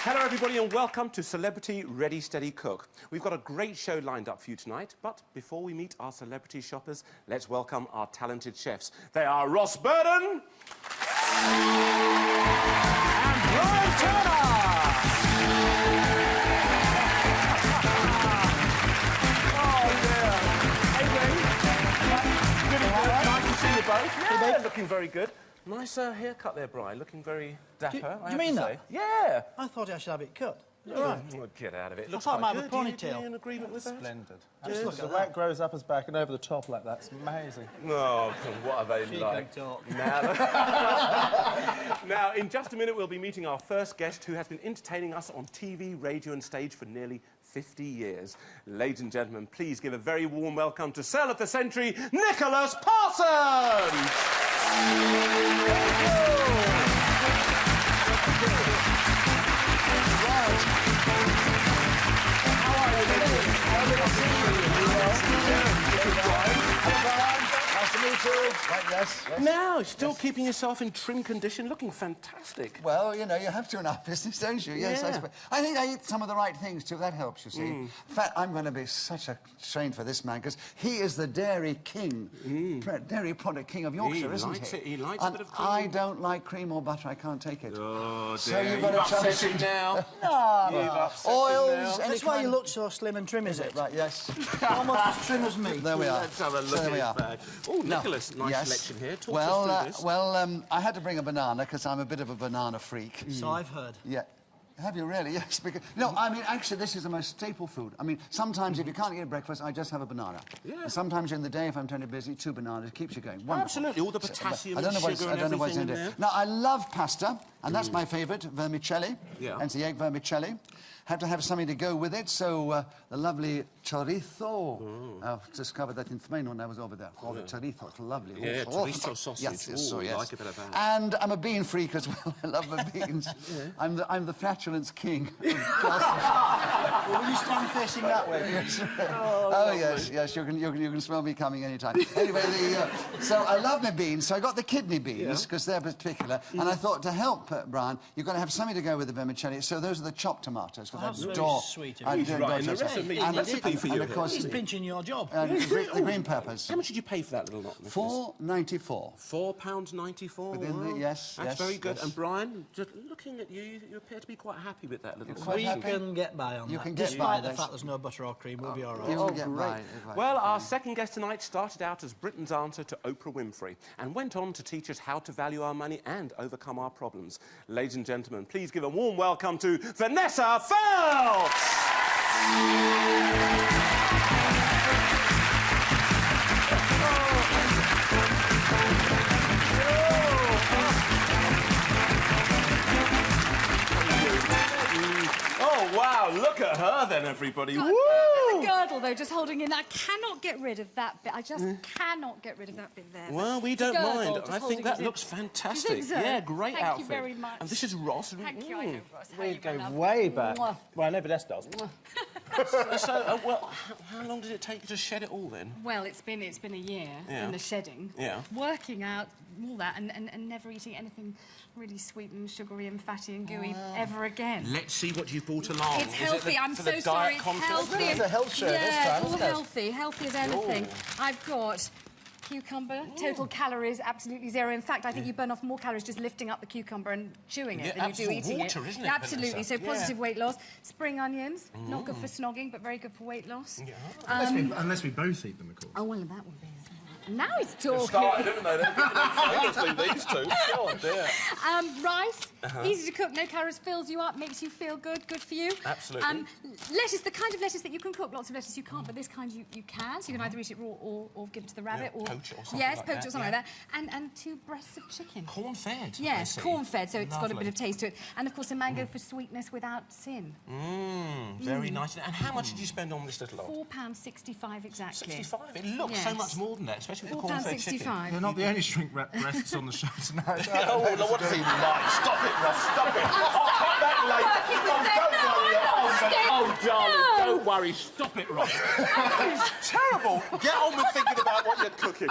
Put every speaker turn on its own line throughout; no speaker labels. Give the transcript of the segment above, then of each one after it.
Hello, everybody, and welcome to Celebrity Ready, Steady, Cook. We've got a great show lined up for you tonight, but before we meet our celebrity shoppers, let's welcome our talented chefs. They are Ross Burden and Brian Turner. Oh, dear. Hey, Ray. Good evening. Nice to see you both. Yeah, looking very good. Nice haircut there, Brian. Looking very dapper.
Do you mean that?
Yeah.
I thought I should have it cut.
All right. Well, get out of it. Looks
I thought I
quite
might have a
good.
ponytail.
Are you in agreement with that?
Splendid.
Just look
The
at
way
that.
it grows up his back and over the top like that. It's amazing.
Oh, what are they
She
like?
can talk.
Now, in just a minute, we'll be meeting our first guest who has been entertaining us on TV, radio and stage for nearly 50 years. Ladies and gentlemen, please give a very warm welcome to Sale of the Century, Nicholas Parsons!
Nice to meet you. Right, yes.
Now, still keeping yourself in trim condition, looking fantastic.
Well, you know, you have to in our business, don't you? Yes,
Yeah.
I suppose. I think I eat some of the right things, too. That helps, you see. In fact, I'm going to be such a strain for this man, because he is the dairy king, dairy product king of Yorkshire, isn't
likes
he?
it. He likes a
And
bit of cream.
I don't like cream or butter. I can't take it.
Oh,
So
dear.
you've
You've
got to tell
upset
me-
him now.
No,
You've upset him
oils,
now.
any
That's why
kind-
you look so slim and trim, is it?
Right, yes.
Almost as trim as me.
There we are.
Let's have a look
So there
at
we
his
are.
bag. Oh,
No.
Nicholas, nice
Yes.
selection here. Talk
Well,
us through this.
I had to bring a banana, because I'm a bit of a banana freak.
So I've heard.
Yeah. Have you really? Yes, because... No, I mean, actually, this is the most staple food. I mean, sometimes if you can't eat breakfast, I just have a banana.
Yeah.
And sometimes in the day, if I'm terribly busy, 2 bananas. It keeps you going. Wonderful.
Absolutely, all the potassium
I don't know
and
what's,
sugar
I don't know what's
and
in
everything
it.
in there.
Now, I love pasta, and that's my favourite, vermicelli.
Yeah.
And the egg vermicelli. Have to have something to go with it, so the lovely chorizo. I've discovered that in Spain when I was over there. Oh, the chorizo, it's lovely.
Yeah,
Oh,
chorizo sausage.
Yes, yes, so
Ooh,
yes.
like a bit of that.
And I'm a bean freak as well. I love my beans. I'm the flatulence king.
Well, will you stand facing that way?
Oh yes, yes. You can smell me coming any time. Anyway, so I love my beans. So I got the kidney beans because they're particular. And I thought to help Brian, you've got to have something to go with the vermicelli. So those are the chopped tomatoes.
That's very sweet of
I
you.
do
He's writing the
enjoy
recipe,
that.
recipe for you.
And of course,
He's pinching your job.
the green peppers.
How much did you pay for that little lot, Nicholas?
£4.94.
£4.94.
Within the-
Wow.
yes,
That's
yes,
very good.
yes.
And Brian, just looking at you, you appear to be quite happy with that little
quite
We
happy?
can get by on
You
that.
can get
Despite
by,
the
that's-
fact there's no butter or cream, we'll be all right.
You can get
great.
by.
Well, our second guest tonight started out as Britain's answer to Oprah Winfrey and went on to teach us how to value our money and overcome our problems. Ladies and gentlemen, please give a warm welcome to Vanessa Feltz! Oh, wow, look at her then, everybody.
God,
Woo!
the girdle, though, just holding in. I cannot get rid of that bit. I just cannot get rid of that bit there.
Well, we don't
Girdle,
mind.
just
I
holding
think that
it in.
looks
Do you
fantastic.
think so?
Yeah, great
Thank
outfit.
you very much.
And this is Ross.
Thank you, I know, Ross. How
We
you
go
been, love?
way back.
Mwah.
Well, nobody else does.
So, well, how long did it take you to shed it all then?
Well, it's been a year
Yeah.
in the shedding.
Yeah.
Working out all that and never eating anything really sweet and sugary and fatty and gooey ever again.
Let's see what you've brought along.
It's
Is it
healthy. I'm
for
so
the
sorry.
diet
It's
content?
healthy.
It's a health show this
Yeah,
time,
it's all
isn't it?
healthy as anything. I've got cucumber, total calories, absolutely zero. In fact, I think you burn off more calories just lifting up the cucumber and chewing it
Yeah,
than you do eating
water,
it.
isn't it,
Absolutely.
Vanessa?
So positive weight loss. Spring onions, not good for snogging, but very good for weight loss.
Unless we both eat them, of course.
Oh, well, that would be. Now he's talking.
Started, haven't they? They're famously, these two. Oh, dear.
Rice, easy to cook, no calories, fills you up, makes you feel good, good for you.
Absolutely.
Lettuce, the kind of lettuce that you can cook, lots of lettuce you can't, but this kind you can. So you can either eat it raw or give it to the rabbit.
Yeah,
or
poach it or something
yes,
like
poach
that,
it or something
yeah.
like that. And 2 breasts of chicken.
Corn-fed.
Yes,
I see.
corn-fed, so it's got a
Lovely.
bit of taste to it. And, of course, a mango for sweetness without sin.
Very nice. And how much did you spend on this little lot?
£4.65 exactly.
65. It looks so
Yes.
much more than that, especially with the corn-fed chicken.
£4.65.
You're not the only shrink breasts on the show tonight.
Oh, no, what does he like? Stop it, Ross, stop it. I'll cut that later. Oh, darling, don't worry. Stop it, Ross. It's terrible. Get on with thinking about what you're cooking.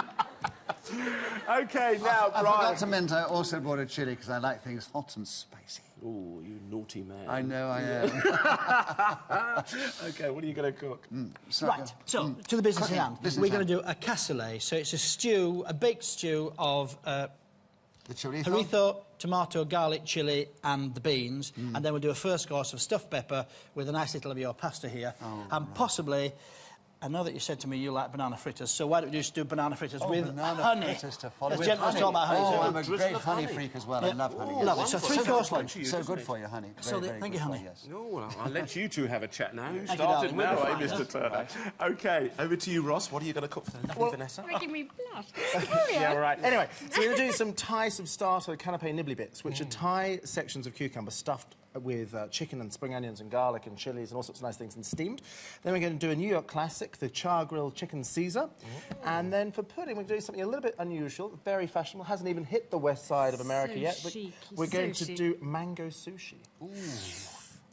OK, now,
I
Brian.
forgot to mention I also brought a chilli because I like things hot and spicy.
Oh, you naughty man.
I know I am.
OK, what are you going to cook?
Right, so, to the business at hand.
Business
We're
at
going to do a cassoulet. So it's a stew, a baked stew of
The chorizo?
haricot, tomato, garlic, chilli and the beans. And then we'll do a first course of stuffed pepper with a nice little of your pasta here. And possibly... I know that you said to me you like banana fritters, so why don't we just do banana fritters with
banana
honey?
fritters to follow.
Let's
With
gentlemen
honey.
talk about honey.
Oh,
too.
I'm a
Drizzle
great
of
honey
honey.
freak as well.
Yeah.
I love honey.
Lovely.
Yes.
So three-course lunch.
So good for you, honey.
So
Very, very
thank you,
good for
honey.
yes.
Oh, well, I'll let you two have a chat now. Who
Thank you,
started
darling.
now,
We'll
eh,
be fine,
Mr Turner? OK, over to you, Ross. What are you going to cook for the lovely Vanessa?
Making me blush. Carry on.
Yeah, right. Anyway, so we're going to do some Thai starter canapé nibbly bits, which are Thai sections of cucumber stuffed with chicken and spring onions and garlic and chilies and all sorts of nice things and steamed. Then we're going to do a New York classic, the char grilled chicken Caesar. And then for pudding, we're going to do something a little bit unusual, very fashionable, hasn't even hit the west side of America
So
yet. But
chic,
we're going to
sushi.
do mango sushi.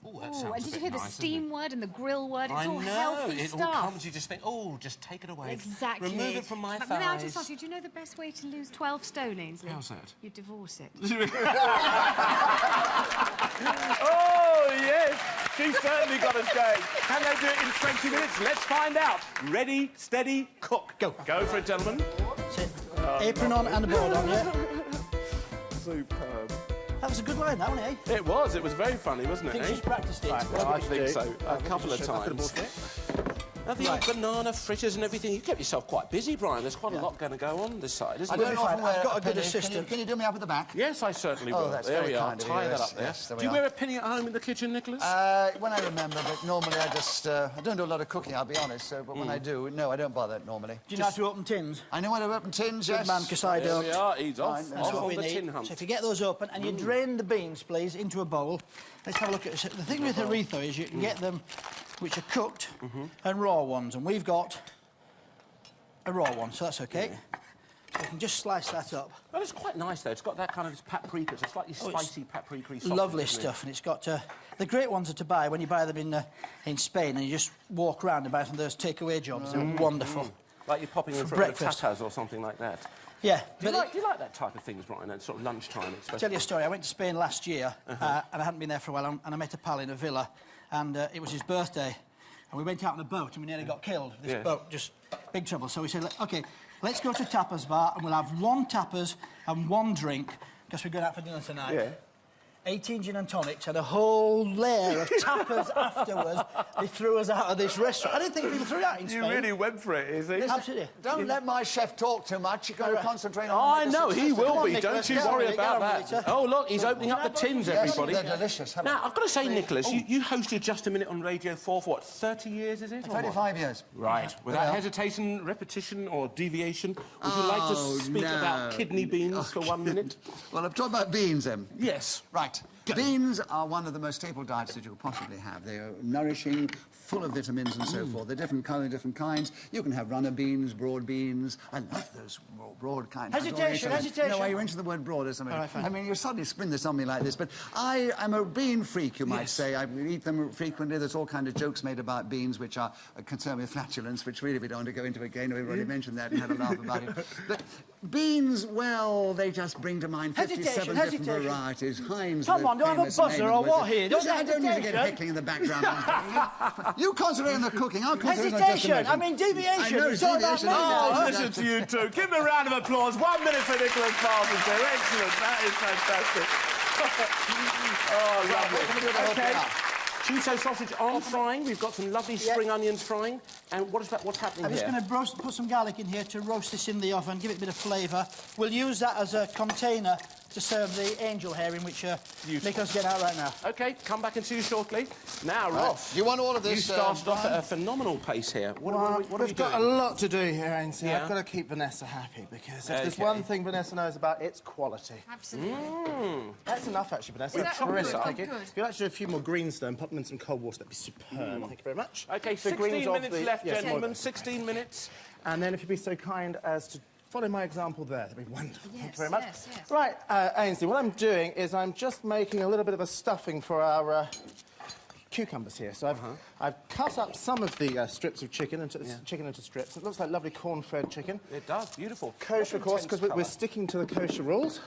Oh, that
Ooh,
sounds
and did
a
you
bit
hear the
nice, doesn't
steam word and the grill word? It's
I
all
know,
healthy
it
stuff.
all comes, you just think, oh, just take it away.
Exactly.
Remove it from my
But may I
thighs.
just ask you, do you know the best way to lose 12 stone, Ainsley?
How's that?
You divorce it.
Oh, yes, she's certainly got us going. Can they do it in 20 minutes? Let's find out. Ready, steady, cook.
Go.
Go for it, gentlemen.
Sit. Apron on and a board on, yeah?
Superb.
That was a good line, that one, eh?
It was very funny, wasn't
I
it,
think
eh?
she's practiced it.
Well, I think so, a couple of times. Now, the old banana fritters and everything, you kept yourself quite busy, Brian. There's quite a lot going to go on this side, isn't
I
there?
don't often
I've
wear
got a good
penny.
assistant.
Can you do me up at the back?
Yes, I certainly will.
Oh, that's
there
very
we are.
kind of you,
Tie that
yes,
up there.
yes, there we
Do you
are.
wear a penny at home in the kitchen, Nicholas?
When I remember, but normally I just... I don't do a lot of cooking, I'll be honest, so, but when I do, no, I don't bother normally.
Do you know how to open tins?
I know how to open tins,
Good
yes.
man, because I
There
don't.
we are. He's off,
Fine,
off
That's what
on
we
the
need.
tin hunt.
So if you get those open and you drain the beans, please, into a bowl. Let's have a look at this. The thing with haricot is you can get them which are cooked and raw ones, and we've got a raw one, so that's OK. So you can just slice that up.
Well, it's quite nice, though. It's got that kind of paprika, it's a slightly spicy paprika sauce.
Lovely stuff, and it's got... the great ones are to buy when you buy them in Spain and you just walk around and buy from those takeaway jobs. They're wonderful.
Like you're popping in
For
for
breakfast.
tapas or something like that.
Yeah.
Do you,
but
like, that type of things, Brian, at sort of lunchtime,
I'll
especially?
tell you a story. I went to Spain last year, and I hadn't been there for a while, and I met a pal in a villa, and it was his birthday, and we went out on a boat, and we nearly got killed. This boat, just big trouble. So we said, OK, let's go to a tapas bar, and we'll have one tapas and one drink, because we're going out for dinner tonight.
Yeah.
18 gin and tonics and a whole layer of tapas afterwards. They threw us out of this restaurant. I didn't think people threw it out in Spain.
You really went for it, is he?
Absolutely.
Don't let my chef talk too much. You've got to
Right.
concentrate
Oh,
on...
I know, he will
on,
be.
Nicholas,
Don't you
get on
worry
with it,
about
get on with
that.
it,
Oh, look, he's opening up the tins,
Yes,
everybody.
they're delicious. Have
Now, I've got to say, Nicholas, you hosted Just a Minute on Radio 4 for, what, 30 years, is it? or what?
25 years.
Right. Without
Yeah.
hesitation, repetition or deviation, would you like to speak about kidney beans for 1 minute?
Well, I'm talking about beans, then.
Yes.
Right. Beans are one of the most staple diets that you could possibly have. They are nourishing, full of vitamins and so forth. They're different colour, different kinds. You can have runner beans, broad beans. I love those broad kinds.
Hesitation, hesitation.
No, you're into the word broad or something.
All right, fine.
I mean, you suddenly spring this on me like this, but I am a bean freak, you might say. I eat them frequently. There's all kinds of jokes made about beans which are concerned with flatulence, which really we don't want to go into again. We've already mentioned that and had a laugh about it. But beans, well, they just bring to mind 57 different varieties. Heinz,
Come on, do I have a
famous
buzzer
name
or
was
what
it?
here?
Listen, I don't need to get
Hesitation.
heckling in the background. You concentrate on the cooking. I'll concentrate on just a
Hesitation.
minute.
I mean, deviation.
I know,
It's all about
deviation.
me.
Oh, listen to you two. Give him a round of applause. 1 minute for Nicholas Parsons there. Excellent. That is fantastic. Oh, lovely. OK. Chorizo sausage on frying. We've got some lovely spring onions frying. And what's happening
I'm
here?
just going to put some garlic in here to roast this in the oven, give it a bit of flavour. We'll use that as a container to serve the angel hair in which Nicholas get out right now.
OK, come back and see you shortly. Now, Ross.
You want all of this?
You started off at a phenomenal pace here. What are you
We've got a
doing?
lot to do here, Ainsley.
Yeah.
I've got to keep Vanessa happy, because if there's
Okay.
one thing Vanessa knows about, it's quality.
Absolutely.
That's enough, actually, Vanessa.
Is that all
Terrific.
good?
Thank you.
Oh, good.
If you'd like to do a few more greens, then pop them in some cold water. That'd be superb. Thank you very much.
OK,
The
16
greens of
minutes
the-
left,
yes,
gentlemen.
more-
16 minutes.
And then if you'd be so kind as to follow my example there, that'd be wonderful. Thank you
Yes,
very much.
yes, yes.
Right, Ainsley, what I'm doing is I'm just making a little bit of a stuffing for our cucumbers here. So I've cut up some of the strips of chicken into strips. It looks like lovely corn-fed chicken.
It does, beautiful.
Kosher, of course, because we're sticking to the kosher rules.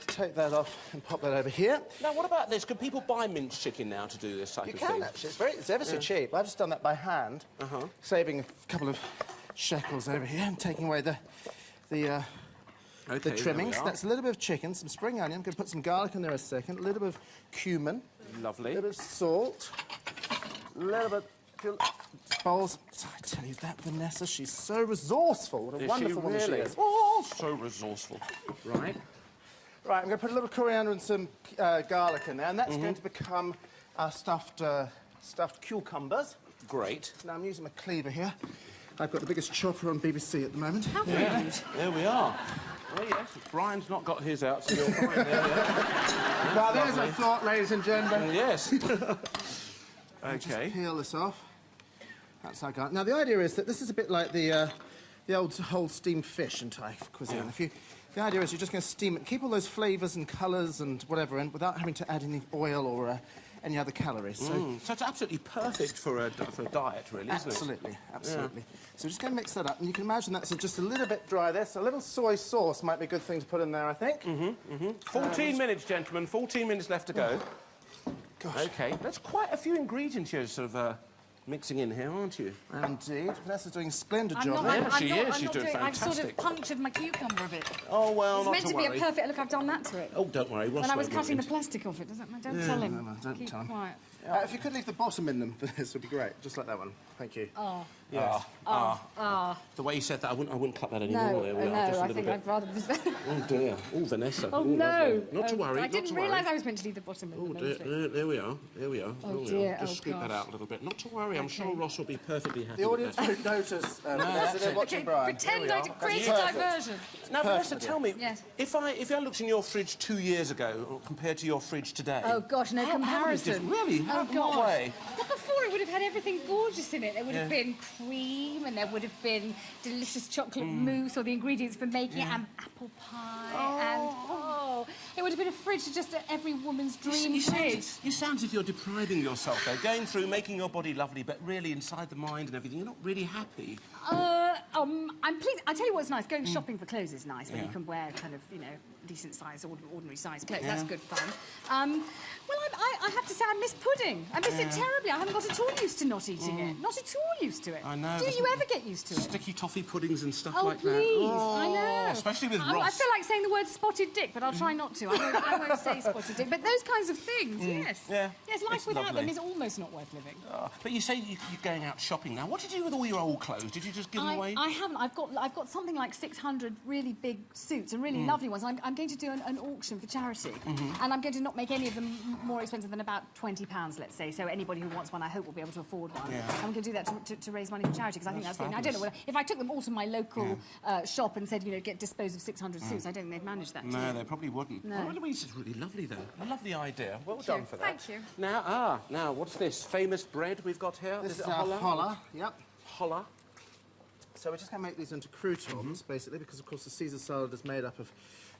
Take that off and pop that over here.
Now, what about this? Can people buy minced chicken now to do this type of thing?
You can, actually. It's ever so cheap. I've just done that by hand, saving a couple of shekels over here and taking away the trimmings. That's a little bit of chicken, some spring onion. I'm going to put some garlic in there in a second. A little bit of cumin.
Lovely.
A little bit of salt. A little bit... Bowls. I tell you that, Vanessa, she's so resourceful. What a wonderful woman she is.
Oh, so resourceful. Right.
Right, I'm going to put a little coriander and some garlic in there, and that's going to become our stuffed cucumbers.
Great.
Now, I'm using my cleaver here. I've got the biggest chopper on BBC at the moment.
How rude.
There we are. Oh, yes. Brian's not got his out, so you're fine there, yeah.
Now, there's a thought, ladies and gentlemen.
Yes.
Okay. Just peel this off. That's our garlic. Now, the idea is that this is a bit like the old whole steamed fish in Thai cuisine. The idea is you're just going to steam it, keep all those flavours and colours and whatever in without having to add any oil or any other calories. So
it's absolutely perfect for a diet, really, isn't it?
Absolutely, absolutely. Yeah. So we're just going to mix that up, and you can imagine that's just a little bit dry there, so a little soy sauce might be a good thing to put in there, I think.
14 minutes, gentlemen. 14 minutes left to go.
Gosh.
OK. That's quite a few ingredients you're sort of mixing in here, aren't you?
Indeed. Vanessa's doing a splendid
I'm
job.
not,
She is. She's doing
I've sort
fantastic.
of punctured my cucumber a bit.
Oh, well,
It's
not
meant to
worry.
be a perfect... Look, I've done that to it.
Oh, don't worry.
When I was cutting the plastic off it, don't tell him.
No, don't
Keep
tell him.
quiet.
If you could leave the bottom in them, this would be great. Just like that one. Thank you.
Oh.
Yes. The way you said that, I wouldn't cut that anymore.
No,
There we are, just a
I
little
think
bit.
I'd rather...
Oh, dear. Oh, Vanessa.
Oh,
lovely.
no.
Not to worry.
I
not
didn't
to worry.
realise I was meant to leave the bottom in
Oh,
the
dear. There we are. There we are.
Oh,
There we
dear.
are. Just
Oh,
scoop that
gosh.
out a little bit. Not to worry. I'm sure Ross will be perfectly happy
The
with
audience
that.
won't notice, Vanessa. They're watching
Okay,
Brian.
pretend I created a
Perfect.
diversion.
Now, Vanessa, tell me,
Yes.
if I looked in your fridge 2 years ago compared to your fridge today...
Oh, gosh, no
how is
comparison.
this? Really? How,
Oh,
in what
gosh.
way?
Well, before it would have had everything gorgeous in it. There would have been cream, and there would have been delicious chocolate mousse, or the ingredients for making it, and apple pie, and it would have been a fridge just every woman's dream fridge.
You sound as if you're depriving yourself, though, going through making your body lovely, but really inside the mind and everything, you're not really happy.
I'm pleased. I tell you what's nice. Going shopping for clothes is nice when you can wear kind of, decent size, ordinary size clothes. That's good fun. Well, I have to say I miss pudding. I miss it terribly. I haven't got at all used to not eating it. Not at all used to it.
I know.
Do you ever get used to it?
Sticky toffee puddings and stuff
Oh,
like
please.
that.
I know.
Especially with
I
Ross.
feel like saying the word spotted dick, but I'll try not to. I won't say spotted dick. But those kinds of things, yes.
Yeah.
Yes, life
It's
without
lovely.
them is almost not worth living.
But you say you're going out shopping now. What did you do with all your old clothes? Did you just give them away?
I haven't. I've got something like 600 really big suits and really lovely ones. I'm going to do an auction for charity, and I'm going to not make any of them more expensive than about £20, let's say. So anybody who wants one, I hope, will be able to afford one.
Yeah.
I'm going to do that to raise money for charity, because I think that's good. I don't know whether, if I took them all to my local shop and said, dispose of 600 suits, I don't think they'd manage that.
No, they probably wouldn't.
No.
Oh, Louise, it's really lovely, though. A lovely idea. Well done for that.
Thank you.
Now, what's this? Famous bread we've got here?
This is
it
our
challah?
challah. Yep.
Challah.
So we're just going to make these into croutons, basically, because, of course, the Caesar salad is made up of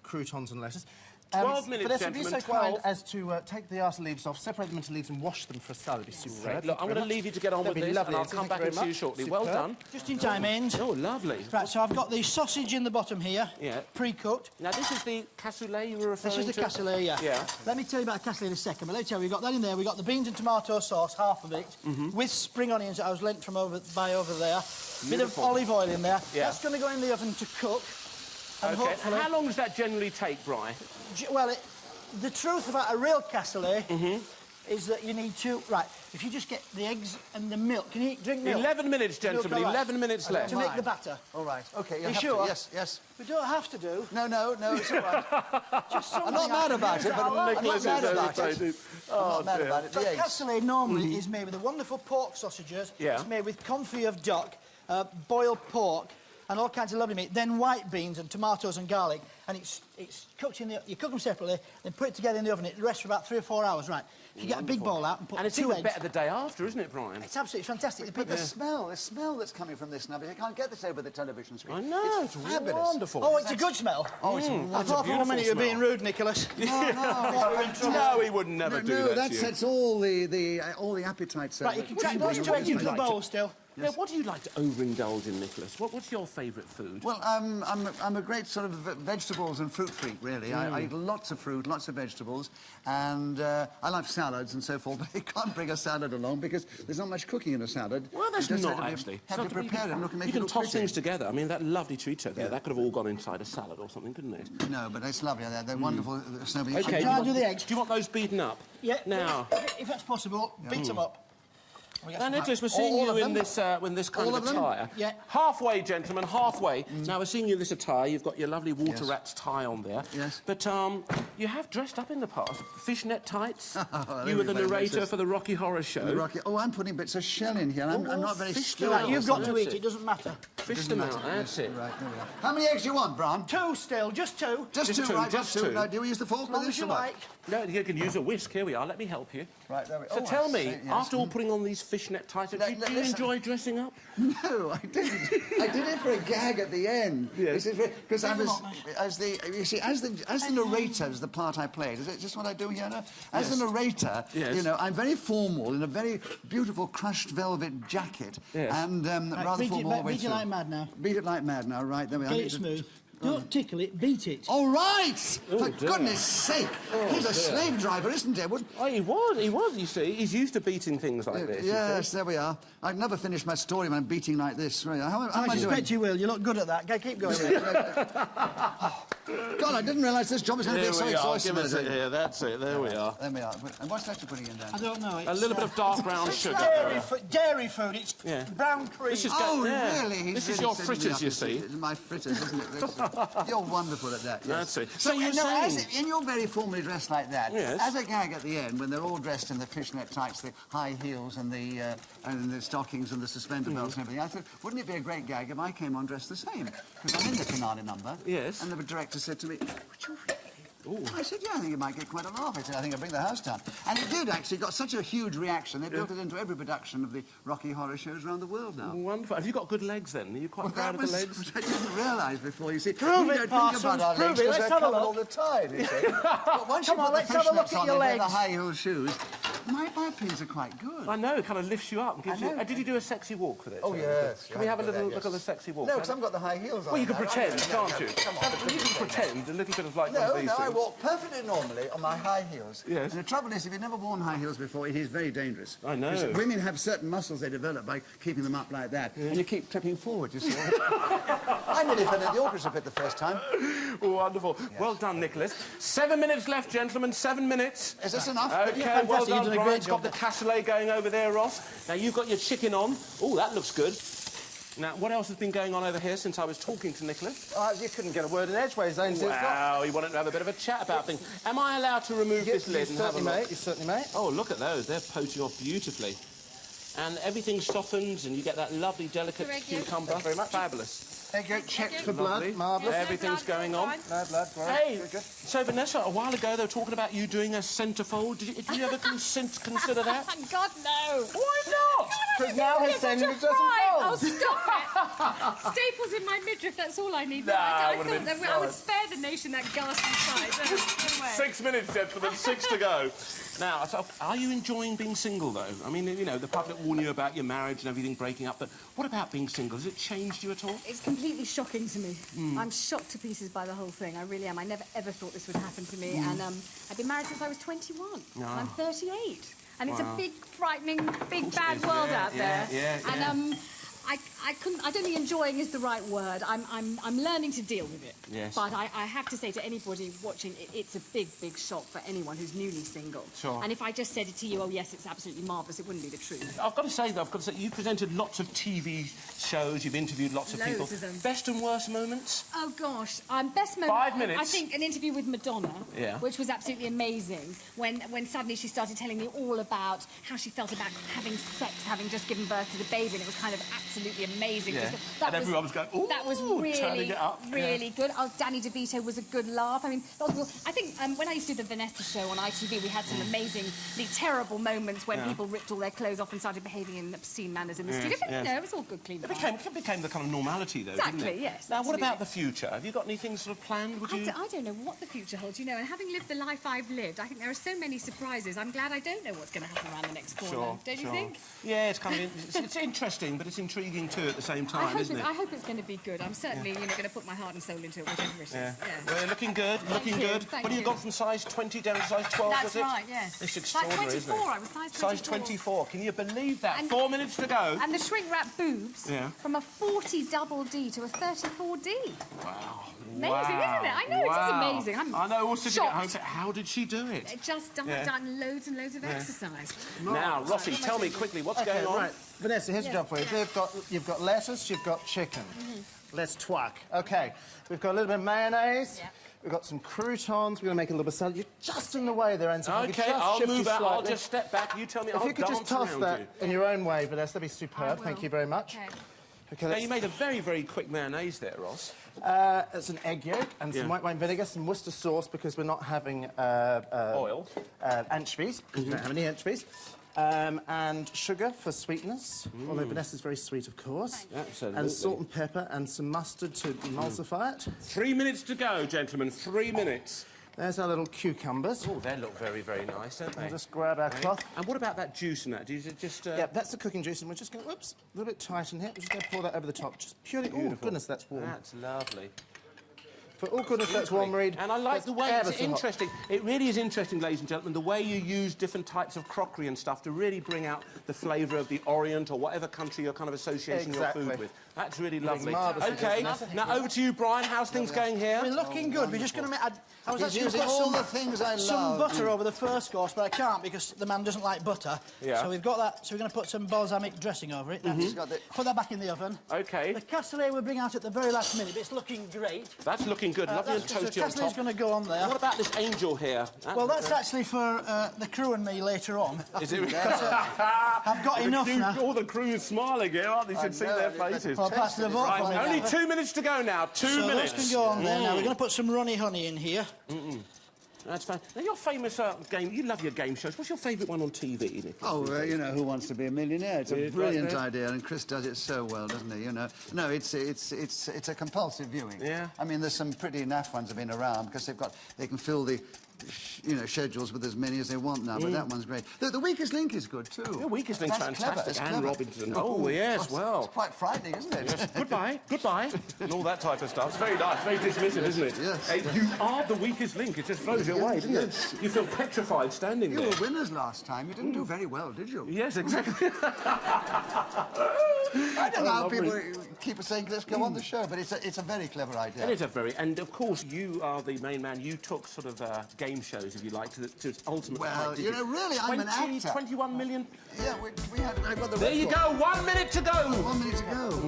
croutons and lettuce.
12 minutes,
Vanessa, would you be so
gentlemen,
kind
12.
as to take the outer leaves off, separate them into leaves and wash them for a salad? It'd be super.
Right, look, I'm going to leave you to get on
That'd
with
be
this,
lovely,
and I'll
Anthony.
come
Thank
back
you
and
very
see you
much.
shortly.
Superb.
Well done.
Just in time, Ainge.
Oh, lovely.
Right, so I've got the sausage in the bottom here,
Yeah.
pre-cooked.
Now, this is the cassoulet you were referring
This
to?
is the cassoulet, yeah.
Yeah.
Let me tell you about the cassoulet in a second, but let me tell you, we've got that in there. We've got the beans and tomato sauce, half of it, with spring onions that I was lent from over there. Bit of olive oil in there.
Yeah.
That's going to go in the oven to cook. And
OK,
hopefully...
and how long does that generally take, Bri?
Well, the truth about a real cassoulet is that you need to... Right, if you just get the eggs and the milk... Can you drink milk?
11 minutes, gentlemen.
Milk, all right.
11 minutes left.
To make the batter.
All right. OK, you
You
have
sure?
to. Yes, yes.
We don't have to do.
No, it's all right.
Just
I'm not mad about it, but I'm not mad about it. I'm not mad about it.
So
The eggs.
cassoulet normally is made with the wonderful pork sausages.
Yeah.
It's made with confit of duck, boiled pork, and all kinds of lovely meat. Then white beans and tomatoes and garlic. and it's cooked in the... You cook them separately, then put it together in the oven. It rests for about 3 or 4 hours, right? If you get a big bowl out and put
And it's
2
even
eggs...
better the day after, isn't it, Brian?
It's absolutely fantastic.
But the smell that's coming from this now, you can't get this over the television screen.
I know, it's
fabulous.
wonderful.
Oh, it's a good smell.
Oh, it's
I thought for a minute you were being rude, Nicholas.
No, he would never do that
that
to you.
sets all the appetites.
Right, you can take those 2 eggs into the bowl still.
Now, what do you like to overindulge in, Nicholas? What's your favourite food?
Well, I'm a great sort of vegetables and fruit freak, really. I eat lots of fruit, lots of vegetables, and I like salads and so forth, but you can't bring a salad along because there's not much cooking in a salad.
Well, that's
You just
not,
have to
actually.
Have to prepare it and look and make
You
it
can
look
toss
pretty.
things together. I mean, that lovely chorizo there, that could have all gone inside a salad or something, couldn't it?
No, but it's lovely. They're wonderful. Snowball.
OK,
Can I do the eggs?
do you want those beaten up?
Yeah.
Now...
If that's possible, beat them up.
Now, Nicholas, we're seeing you in this kind
All
of
of them?
attire.
Yeah.
Halfway, gentlemen, halfway. Now, we're seeing you in this attire. You've got your lovely water rats tie on there.
Yes.
But you have dressed up in the past. Fishnet tights.
Oh,
You were the
very much
narrator
yes.
for the Rocky Horror Show.
Rocky. Oh, I'm putting bits of shell in here. I'm not very
fish
skilled.
Right, you've got to
That's
eat
it.
it, doesn't matter.
Fish them out, that's it.
Right, there we are. How many eggs do you want, Bron?
2 still, just 2.
Just
Just
two,
two,
right?
just
Just two.
two.
Now, do we use the fork
As
with
long
this
as you
or what?
like.
No, you can use a whisk. Here we are. Let me help you.
Right, there we
So
oh,
tell
I
me,
see, yes.
after all putting on these fishnet tights, do you
listen.
enjoy dressing up?
No, I didn't. I did it for a gag at the end.
Yes.
Because I was, as the narrator, as the part I played. Is it just what I do here now? As the narrator,
Yes.
you know, I'm very formal in a very beautiful crushed velvet jacket
Yes.
and rather formal all the way
Beat it
through.
like mad now.
Beat it like mad now, right? There we are.
Get it smooth. Don't tickle it, beat it.
All right!
Oh,
For
dear.
goodness sake! He's a slave driver, isn't he?
Oh, he was, you see. He's used to beating things like this. you
Yes,
see.
there we are. I'd never finish my story when I'm beating like this. Right? How am
I
I doing?
suspect you will. You look good at that. Go, keep going.
God, I didn't realise this job was going to be so
Here we are.
exhausting.
Give us it here. That's it. There we are.
There we are. And what's that you're putting in there?
I don't know.
A little bit of dark brown
It's
sugar.
dairy food. It's
Yeah.
brown cream.
This is
Oh,
yeah.
really? He's
This is
really
your
setting me
fritters,
up.
you see.
It's my fritters, isn't it? You're wonderful at that, yes.
That's it.
So,
So you're
no,
saying...
and you're very formally dressed like that.
Yes.
As a gag at the end, when they're all dressed in the fishnet tights, the high heels and the stockings and the suspender belts and everything, I thought, wouldn't it be a great gag if I came on dressed the same? Because I'm in the finale number.
Yes.
And the director said to me, would you really? I said, yeah, I think it might get quite a laugh. I said, I think I'll bring the house down. And it did, actually. Got such a huge reaction. They built it into every production of the Rocky Horror shows around the world now.
Wonderful. Have you got good legs, then? Are you quite
Well,
proud
that
of the
was
legs?
what I didn't realise before, you see.
Prove
we
it,
don't
Parsons,
think about our
prove
legs
it.
because
Let's
they're
have a
covered
look.
all the time, you see. But once
Come
you
on,
put
let's
the
have a look
fishnets
at
on
your
and the
legs.
high heel shoes, my pins are quite good.
I know, it kind of lifts you up and gives you... did you do a sexy walk with it?
Oh, yes.
Can we have a little look at the sexy walk?
No, because I've got the high heels on.
Well, you can
now.
pretend, can't you?
Come on.
You can pretend a little bit of like one
No,
of these
no, I
things.
walk perfectly normally on my high heels.
Yes.
And the trouble is, if you've never worn high heels before, it is very dangerous.
I know.
Because women have certain muscles they develop by keeping them up like that. And you keep tripping forward, you see. I nearly fell in the orchestra pit the first time.
Wonderful. Well done, Nicholas. 7 minutes left, gentlemen. 7 minutes.
Is this enough?
OK,
fantastic.
well
You've
done,
done a great
Brian's got
job.
the cassoulet going over there, Ross. Now, you've got your chicken on. Oh, that looks good. Now, what else has been going on over here since I was talking to Nicholas?
You couldn't get a word in edgeways, then.
Wow, he wanted to have a bit of a chat about things. Am I allowed to remove this lid and have a look?
You certainly may.
Oh, look at those. They're poaching off beautifully. And everything softens and you get that lovely, delicate cucumber.
Thank you very much.
Fabulous.
There you go. Checked for
Lovely.
blood. Marvellous.
Everything's going on.
No blood. Right.
Hey,
Good, good.
so Vanessa, a while ago they were talking about you doing a centrefold. Did you ever consider that?
God, no.
Why not?
Because now his sandwich doesn't
Oh,
fold.
stop it. Staples in my midriff, that's all I need.
Nah,
I
would've
thought
been
that I would
fine.
spare the nation that ghastly sight. No way.
6 minutes, gentlemen, 6 to go. Now, so are you enjoying being single, though? I mean, you know, the public warn you about your marriage and everything breaking up, but what about being single? Has it changed you at all?
It's completely shocking to me. I'm shocked to pieces by the whole thing. I really am. I never, ever thought this would happen to me. And I've been married since I was 21. And I'm 38. And it's a big, frightening, big, bad world out there. And I don't think enjoying is the right word. I'm learning to deal with it.
Yes.
But I have to say to anybody watching, it's a big, big shock for anyone who's newly single.
Sure.
And if I just said it to you, oh yes, it's absolutely marvellous, it wouldn't be the truth.
I've got to say, though, you presented lots of TV shows, you've interviewed lots of
Loads
people.
of them.
Best and worst moments?
Oh gosh, best moment.
5 minutes.
I think an interview with Madonna,
Yeah.
which was absolutely amazing. When suddenly she started telling me all about how she felt about having sex, having just given birth to the baby, and it was kind of absolutely amazing.
Yeah.
That
And everyone was going, ooh,
that was
turning
really,
it up.
really good. Oh, Danny DeVito was a good laugh. I mean, I think when I used to do the Vanessa show on ITV, we had some amazingly terrible moments when people ripped all their clothes off and started behaving in obscene manners in the studio. But, you know, it was all good, clean.
It became the kind of normality, though,
exactly,
didn't it?
yes.
Now,
absolutely.
what about the future? Have you got anything sort of planned?
I don't know what the future holds, you know, and having lived the life I've lived, I think there are so many surprises. I'm glad I don't know what's going to happen around the next corner. Don't you think?
Yeah, it's kind of it's interesting, but it's intriguing too at the same time, isn't it?
I hope it's going to be good. I'm certainly, going to put my heart and soul into it, whatever it is.
Yeah.
Yeah.
Well, looking good, looking good.
Thank
What have you got from size 20 down to size 12,
That's
was it?
right, yes.
It's extraordinary,
size 24,
isn't it?
I was size 24.
Size 24. Can you believe that?
And
4 minutes to go.
And the shrink-wrap boobs from a 40 double D to a 34D.
Wow.
Amazing, isn't it? I know, it is amazing.
I know, also sitting at home,
shocked.
how did she do it?
Just done loads and loads of exercise.
Now, Rossi, tell me quickly, what's going on?
Right, Vanessa, here's a job for you. You've got lettuce, you've got chicken. Let's twack. Okay, we've got a little bit of mayonnaise.
Yeah.
We've got some croutons. We're going to make a little bit of salad. You're just in the way there, Enzo.
Okay, I'll move out. I'll just step back. You tell me.
If you could just toss that in your own way, Vanessa, that'd be superb. Thank you very much. Okay,
now, you made a very, very quick mayonnaise there, Ross.
It's an egg yolk and some white wine vinegar, some Worcester sauce because we're not having
Oil.
Anchovies, because we don't have any anchovies. And sugar for sweetness, although Vanessa's very sweet, of course.
Absolutely.
And salt and pepper and some mustard to emulsify it.
3 minutes to go, gentlemen. 3 minutes.
There's our little cucumbers.
Oh, they look very, very nice, don't they?
We'll just grab our cloth.
And what about that juice and that? Do you just...
Yeah, that's the cooking juice, and we're just going, whoops, a little bit tight in here. We're just going to pour that over the top. Just purely, oh, goodness, that's warm.
That's lovely.
For all goodness, that's warm, Reed.
And I like the way
ever
it's
so hot.
interesting. It really is interesting, ladies and gentlemen, the way you use different types of crockery and stuff to really bring out the flavour of the Orient or whatever country you're kind of associating your food with. That's really lovely. OK, now over to you, Brian. How's things going here?
We're looking good. We're just going to make... I was actually
using
going to
all
put
the things I
some
love.
butter over the first course, but I can't because the man doesn't like butter.
Yeah.
So we've got that. So we're going to put some balsamic dressing over it. Put that back in the oven.
OK.
The cassoulet we'll bring out at the very last minute, but it's looking great.
That's looking good. Lovely and toasty
the
on top.
cassoulet's going to go on there.
What about this angel here?
Well, that's actually for the crew and me later on.
Is it?
I've got enough now.
All the crew is smiling here, aren't they? You should see their faces.
Well, pass the vote for me.
Only 2 minutes to go now. 2 minutes.
So those can go on there. Now we're going to put some runny honey in here.
That's fine. Now, your famous game, you love your game shows. What's your favourite one on TV, Nick?
Oh, you know, Who Wants to Be a Millionaire? It's a brilliant idea, and Chris does it so well, doesn't he? You know, no, it's a compulsive viewing.
Yeah.
I mean, there's some pretty naff ones have been around because they can fill the schedules with as many as they want now, but that one's great. The Weakest Link is good, too.
The Weakest Link's fantastic.
Clever.
Anne Robinson. Oh, yes, well.
It's quite frightening, isn't it?
Yes. Goodbye, and all that type of stuff. It's very nice, very dismissive, isn't it?
Yes.
Hey, you are the weakest link. It just throws you away, doesn't it? You feel petrified standing there.
You were winners last time. You didn't do very well, did you?
Yes, exactly.
I don't know how people keep saying, let's go on the show, but it's a very clever idea.
It is a very... And, of course, you are the main man. You took sort of game shows, if you like, to its ultimate height,
Well,
did
you know, really, I'm an actor.
21 million...
Yeah, I got the
There you go, 1 minute to go.
1 minute to go.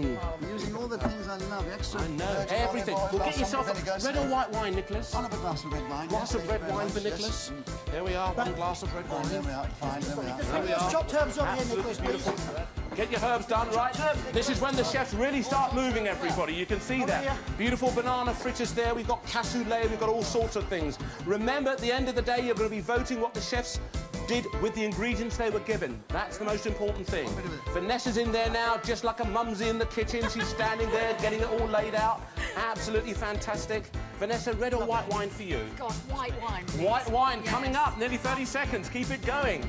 Using all the things I love, extra...
I know,
extra
everything.
olive oil,
Well, get yourself
balsam vinegar,
a red or white wine, Nicholas.
I'll have a glass of red wine.
Glass of red wine for Nicholas. There we are, one glass of red wine.
There we are, fine, there we are.
There we are.
Chopped herbs over here,
Absolutely
Nicholas,
beautiful. Get your herbs done, right? This is when the chefs really start moving, everybody. You can see that. Beautiful banana fritters there. We've got cassoulet. We've got all sorts of things. Remember, at the end of the day, you're going to be voting what the chefs did with the ingredients they were given. That's the most important thing. Vanessa's in there now, just like a mumsy in the kitchen. She's standing there, getting it all laid out. Absolutely fantastic. Vanessa, red or white wine for you?
God, white wine, please.
White wine coming up, nearly 30 seconds. Keep it going.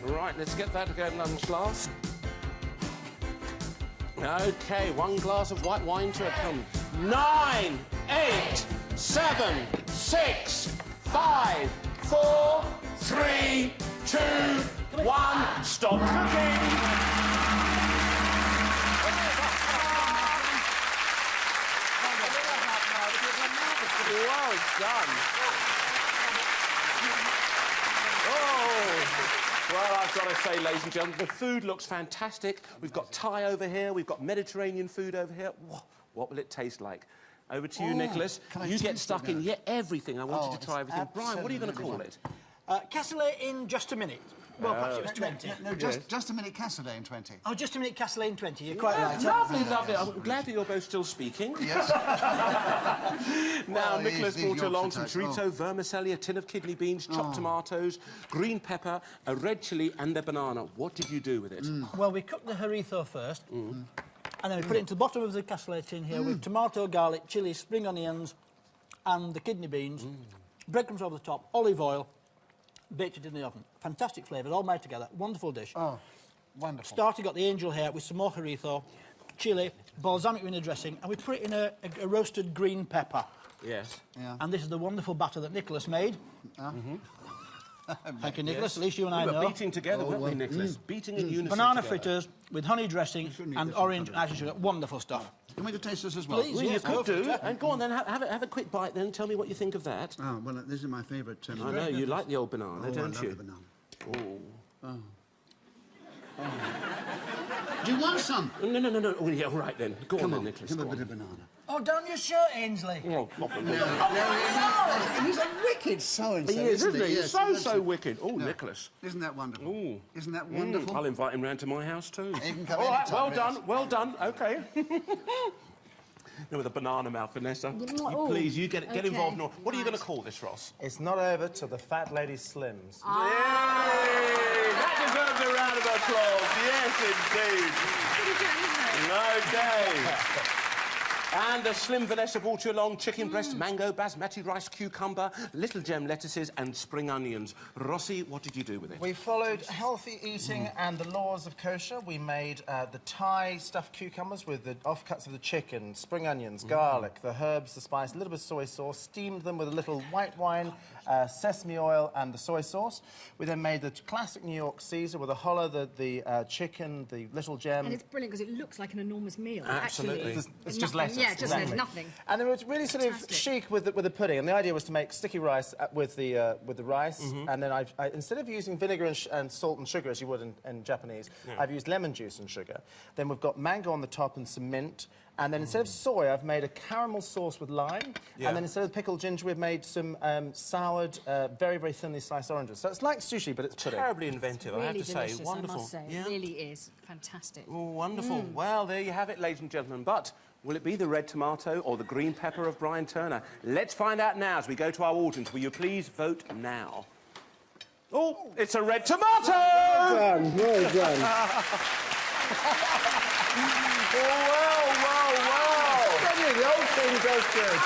Right, let's get that to go in one glass. OK, 1 glass of white wine to a come. 9, 8, 7, 6, 5, 4, 3, 2, 1. Stop cooking. Well done. Oh. Well, I've got to say, ladies and gentlemen, the food looks fantastic. We've got Thai over here. We've got Mediterranean food over here. What will it taste like? Over to you, Nicholas. You get stuck in everything. I want you to try everything. Brian, what are you going to call it?
Cassoulet in just a minute. Well, perhaps it was 20.
No, just a minute, Castlane 20.
Oh, just a minute, Castlane 20. You're quite right.
Lovely, lovely. I'm glad that you're both still speaking.
Yes.
Now,
Oh,
Nicholas
these
brought you along
Yorkshire
some
toast.
chorizo, vermicelli, a tin of kidney beans, chopped tomatoes, green pepper, a red chilli and a banana. What did you do with it?
Well, we cooked the chorizo first, and then we put it into the bottom of the casserole tin here with tomato, garlic, chilli, spring onions, and the kidney beans, breadcrumbs over the top, olive oil, baked it in the oven. Fantastic flavours, all made together. Wonderful dish.
Oh, wonderful.
Starter got the angel hair with some more chorizo, chilli, balsamic vinegar dressing, and we put it in a roasted green pepper.
Yes.
Yeah.
And this is the wonderful batter that Nicholas made. Thank you, Nicholas. At least you and I
We were
know.
beating together, weren't we, Nicholas? Beating in unison
Banana
together.
fritters with honey dressing and orange and icing sugar. Wonderful stuff.
You want me to taste this as well?
Please.
Well,
Yeah,
you
go
could
for it,
do.
yeah.
And go on then, have a quick bite then and tell me what you think of that.
Oh, well, this is my favourite.
I know, you like the old banana,
I
don't
love
you?
the banana.
Oh.
Do you want some?
No. Oh, yeah, all right then. Go on then, Nicholas.
Give
Go
a bit
on.
of banana.
Oh, down your shirt, Ainsley.
Oh, pop it.
He's a wicked so-and-so,
He is, isn't he?
Yes,
So wicked. Oh, Nicholas.
Isn't that wonderful?
Ooh.
Isn't that wonderful?
I'll invite him round to my house too.
He can come
All right,
anytime,
well done, OK. No, with a banana mouth, Vanessa.
Oh,
Please, you get
okay.
involved. What are you going to call this, Ross?
It's not over till the fat lady slims.
Yay! That deserves a round of applause. Yes, indeed. OK. And the slim Vanessa brought you along chicken breast, mango, basmati rice, cucumber, little gem lettuces and spring onions. Rossi, what did you do with it?
We followed healthy eating and the laws of kosher. We made the Thai stuffed cucumbers with the offcuts of the chicken, spring onions, garlic, the herbs, the spice, a little bit of soy sauce, steamed them with a little white wine, sesame oil and the soy sauce. We then made the classic New York Caesar with the hollow, the chicken, the little gem.
And it's brilliant because it looks like an enormous meal.
Absolutely.
Actually,
It's just
nothing.
lettuce.
Yeah, just
exactly.
nothing.
And it was really sort of
Fantastic.
chic with the pudding. And the idea was to make sticky rice with the rice. And then I instead of using vinegar and salt and sugar as you would in Japanese, I've used lemon juice and sugar. Then we've got mango on the top and some mint. And then instead of soy, I've made a caramel sauce with lime.
Yeah.
And then instead of pickled ginger, we've made some soured, very, very thinly sliced oranges. So it's like sushi, but it's pudding.
Terribly inventive, I have
Really
to say.
delicious,
Wonderful.
I must say.
Yeah.
It really is. Fantastic.
Oh, wonderful. Well, there you have it, ladies and gentlemen. But will it be the red tomato or the green pepper of Brian Turner? Let's find out now as we go to our audience. Will you please vote now? Oh, it's a red tomato!
Well done.
Wow!
The old thing goes good.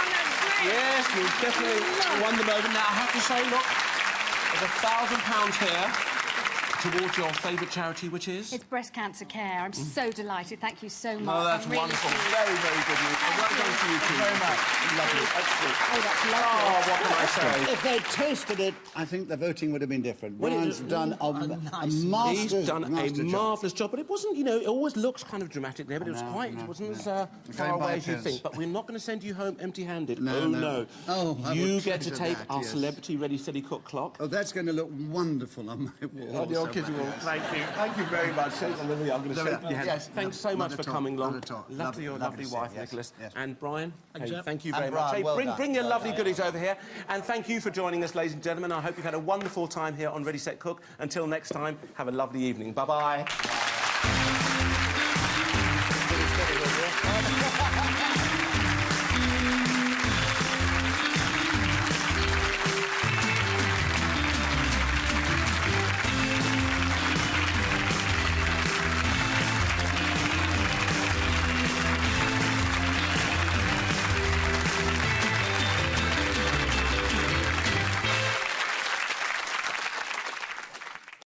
Yes, we've definitely won the moment. Now, I have to say, look, there's £1,000 here towards your favourite charity, which is?
It's breast cancer care. I'm so delighted. Thank you so much.
Oh, that's
I'm really
wonderful.
pleased.
Very, very good news. And well done to you two.
Very much.
Lovely. Excellent.
Oh, that's lovely.
Oh, what can I say?
If they'd tasted it, I think the voting would have been different. Brian's done a master's,
He's done a
master job.
marvellous job, but it wasn't, you know, it always looks kind of dramatic there, but it was quite, it wasn't as far
Going by
away as you
appearance.
think. But we're not going to send you home empty-handed.
No,
oh,
no.
no.
Oh, I
you
would
get to
treasure
take
that,
our
yes.
celebrity ready, steady cook clock.
Oh, that's going to look wonderful on my wall.
On your kitchen wall. Thank you. Thank you very much. Shake on the knee. I'm going to shake your hand.
Yes.
Thanks so
Not
much
at
for
all.
coming along.
Not at all.
Love to your
Lovely
lovely
to see
wife,
you. Yes.
Nicholas.
Yes.
And Brian,
Thank you.
thank you
And
very
Brian,
much. Hey,
well
bring
done.
your lovely goodies over here. And thank you for joining us, ladies and gentlemen. I hope you've had a wonderful time here on Ready, Set, Cook. Until next time, have a lovely evening. Bye-bye.